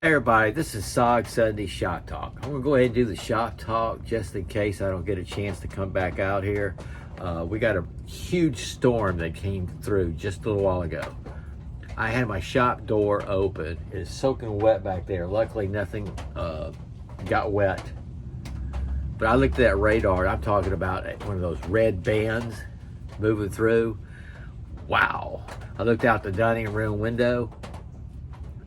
Hey everybody, this is SOG Sunday Shop Talk. I'm gonna go ahead and do the shop talk just in case I don't get a chance to come back out here. We got a huge storm that came through just a little while ago. I had my shop door open. It's soaking wet back there. Luckily nothing got wet. But I looked at that radar, and I'm talking about one of those red bands moving through. Wow. I looked out the dining room window,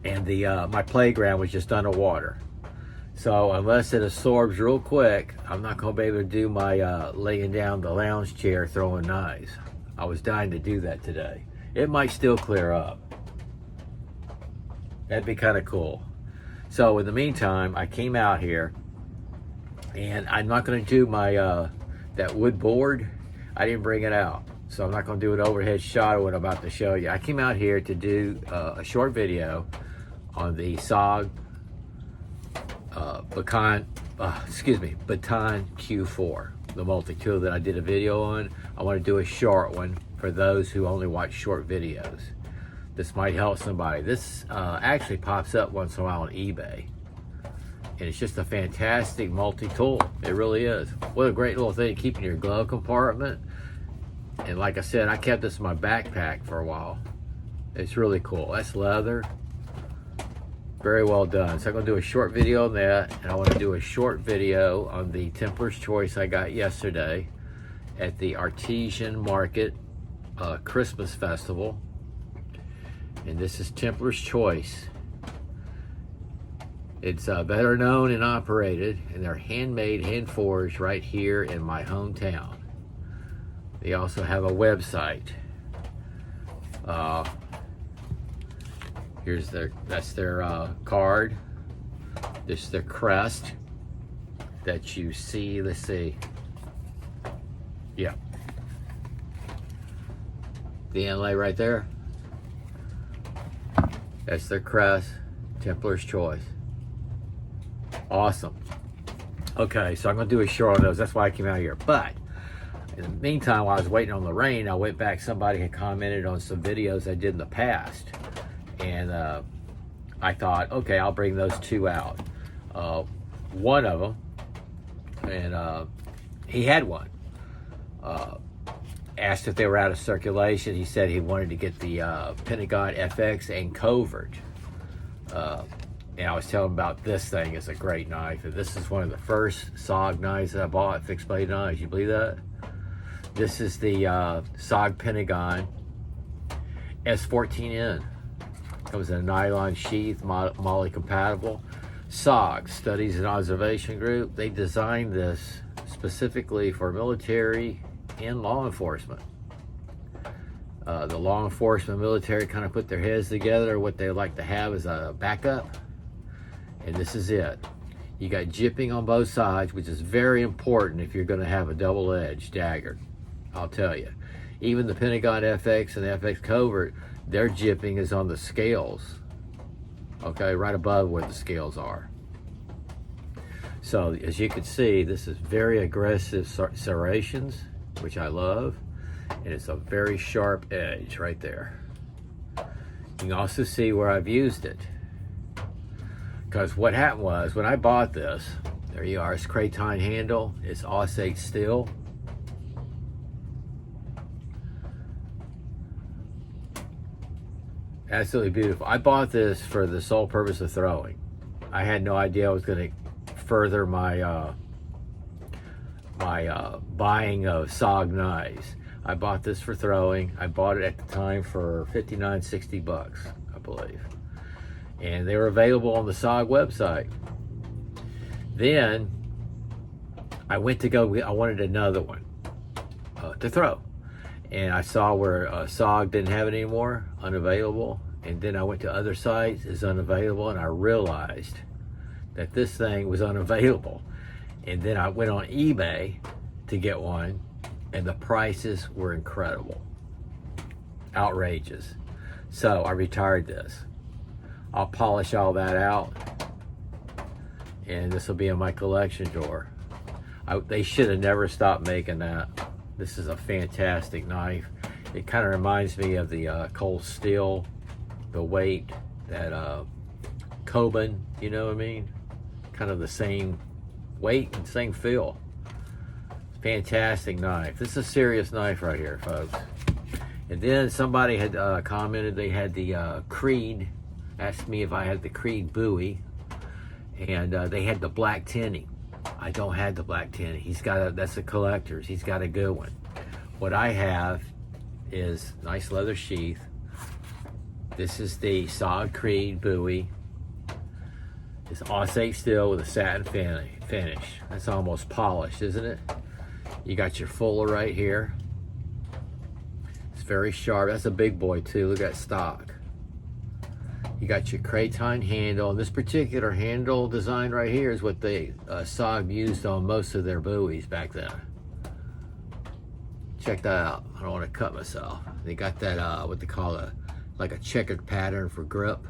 and my playground was just underwater. So unless it absorbs real quick, I'm not gonna be able to do my laying down the lounge chair throwing knives. I was dying to do that today. It might still clear up. That'd be kind of cool. So in the meantime, I came out here, and I'm not gonna do my that wood board. I didn't bring it out, so I'm not gonna do an overhead shot of what I'm about to show you. I came out here to do a short video on the SOG Baton Q4, the multi-tool that I did a video on. I want to do a short one for those who only watch short videos. This might help somebody. This actually pops up once in a while on eBay, and it's just a fantastic multi-tool. It really is. What a great little thing to keep in your glove compartment. And like I said, I kept this in my backpack for a while. It's really cool. That's leather. Very well done. So I'm gonna do a short video on that, and I want to do a short video on the Templar's Choice I got yesterday at the Artesian Market Christmas Festival. And this is Templar's Choice. It's better known and operated, and they're handmade, hand forged right here in my hometown. They also have a website. That's their card. This is their crest that you see. Let's see. Yeah. The inlay right there. That's their crest. Templar's Choice. Awesome. Okay, so I'm gonna do a short on those. That's why I came out here. But in the meantime, while I was waiting on the rain, I went back. Somebody had commented on some videos I did in the past. And I thought, okay, I'll bring those two out. One of them, and he had one. Asked if they were out of circulation. He said he wanted to get the Pentagon FX and Covert. And I was telling him about this thing. It's a great knife. And this is one of the first SOG knives that I bought, fixed blade knives. You believe that? This is the SOG Pentagon S14N. Comes in a nylon sheath, MOLLE compatible. SOG, Studies and Observation Group, they designed this specifically for military and law enforcement. The law enforcement military kind of put their heads together. What they like to have is a backup, and this is it. You got jipping on both sides, which is very important if you're going to have a double-edged dagger. I'll tell you. Even the Pentagon FX and the FX Covert, their jipping is on the scales, okay, right above where the scales are. So as you can see, this is very aggressive serrations, which I love, and it's a very sharp edge right there. You can also see where I've used it, because what happened was when I bought this, there you are, it's Kraton handle, it's Aussage steel. Absolutely beautiful. I bought this for the sole purpose of throwing. I had no idea I was going to further my buying of SOG knives. I bought this for throwing. I bought it at the time for $59, $60, I believe. And they were available on the SOG website. Then I went to go, I wanted another one to throw. And I saw where SOG didn't have it anymore, unavailable. And then I went to other sites, it's unavailable, and I realized that this thing was unavailable. And then I went on eBay to get one, and the prices were incredible. Outrageous. So I retired this. I'll polish all that out, and this will be in my collection drawer. They should have never stopped making that. This is a fantastic knife. It kind of reminds me of the Cold Steel, the weight that Tobin, you know what I mean? Kind of the same weight and same feel. Fantastic knife. This is a serious knife right here, folks. And then somebody had commented they had the Creed, asked me if I had the Creed Bowie, and they had the black tinning. I don't have the black tinning. He's got a, that's a collector's. He's got a good one. What I have is nice leather sheath. This is the SOG Creed Bowie. It's Aussage steel with a satin finish. That's almost polished, isn't it? You got your Fuller right here. It's very sharp. That's a big boy too. Look at that stock. You got your Kraton handle. And this particular handle design right here is what they SOG used on most of their buoys back then. Check that out. I don't want to cut myself. They got that what they call like a checkered pattern for grip.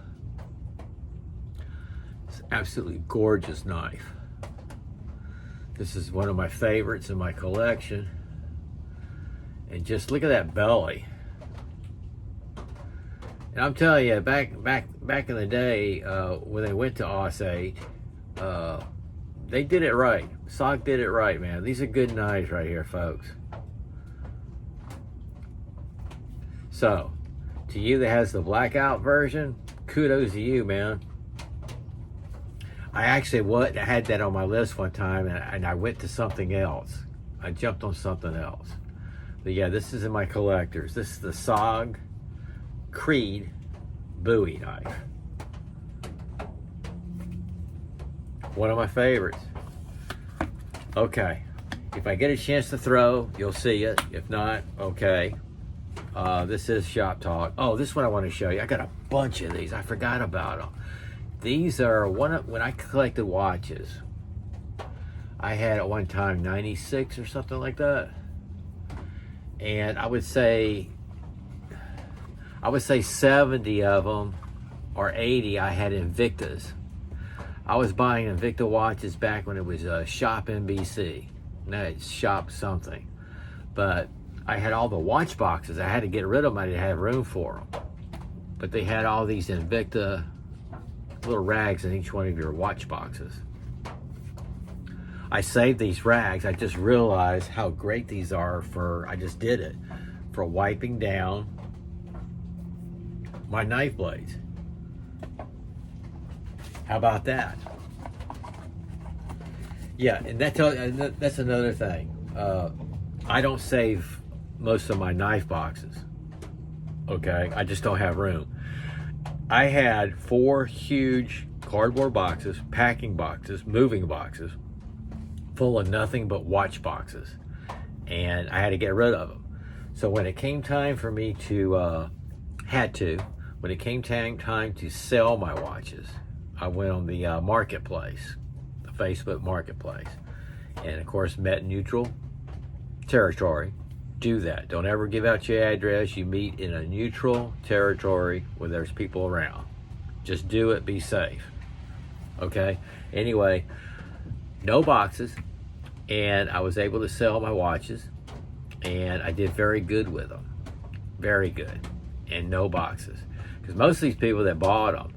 It's an absolutely gorgeous knife. This is one of my favorites in my collection. And just look at that belly. And I'm telling you, back in the day, when they went to Aussage, they did it right. SOG did it right, man. These are good knives right here, folks. So, to you that has the blackout version, kudos to you, man. I actually had that on my list one time, and I went to something else. I jumped on something else. But yeah, this is in my collectors. This is the SOG Creed Bowie knife. One of my favorites. Okay, if I get a chance to throw, you'll see it. If not, okay. This is Shop Talk. Oh, this one I want to show you. I got a bunch of these. I forgot about them. These are when I collected watches. I had at one time 96 or something like that. And I would say 70 of them or 80 I had Invictas. I was buying Invicta watches back when it was Shop NBC. Now it's Shop something. But I had all the watch boxes. I had to get rid of them. I didn't have room for them. But they had all these Invicta little rags in each one of your watch boxes. I saved these rags. I just realized how great these are for, I just did it, for wiping down my knife blades. How about that? Yeah, and that's another thing. I don't save most of my knife boxes. Okay, I just don't have room. I had 4 huge cardboard boxes, packing boxes, moving boxes, full of nothing but watch boxes. And I had to get rid of them. So when it came time for me to, when it came time to sell my watches, I went on the marketplace, the Facebook marketplace. And of course, met neutral territory. Do that. Don't ever give out your address. You meet in a neutral territory where there's people around. Just do it. Be safe. Okay? Anyway, no boxes. And I was able to sell my watches. And I did very good with them. Very good. And no boxes. Because most of these people that bought them,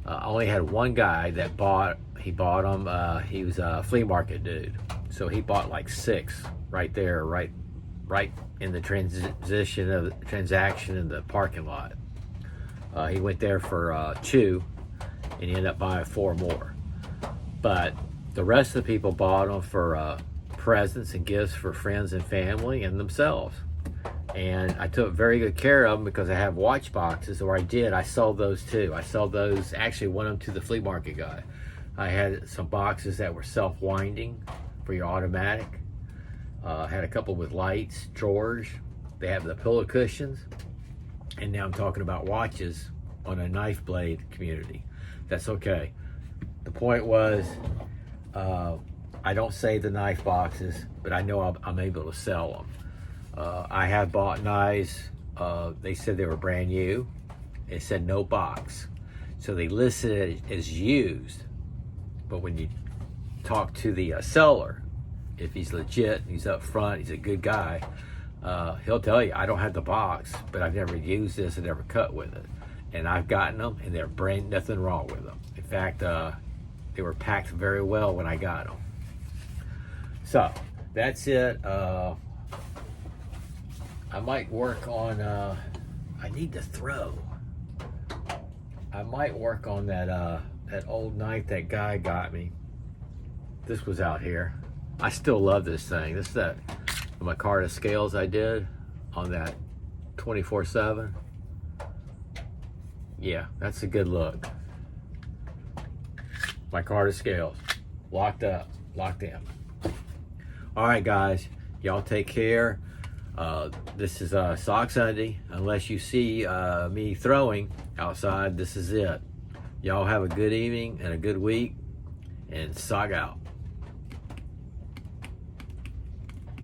I only had one guy that bought them. He was a flea market dude. So he bought like 6 right there, right in the transaction in the parking lot. He went there for 2, and he ended up buying 4 more. But the rest of the people bought them for presents and gifts for friends and family and themselves. And I took very good care of them because I have watch boxes, or I sold those too. I sold those, actually went them to the flea market guy. I had some boxes that were self-winding for your automatic. Had a couple with lights, drawers. They have the pillow cushions. And now I'm talking about watches on a knife blade community. That's okay. The point was, I don't save the knife boxes, but I know I'm able to sell them. I have bought knives. They said they were brand new. It said no box. So they listed it as used. But when you talk to the seller, if he's legit, he's up front, he's a good guy, he'll tell you, I don't have the box, but I've never used this and never cut with it. And I've gotten them, and they're brand, nothing wrong with them. fact, they were packed very well when I got them. So that's it. I might work on, I need to throw. I might work on that old knife that guy got me. This was out here. I still love this thing. This is that micarta scales I did on that 24/7. Yeah, that's a good look. Micarta scales, locked up, locked in. All right, guys, y'all take care. This is Sock Sunday. Unless you see me throwing outside, this is it. Y'all have a good evening and a good week, and sock out.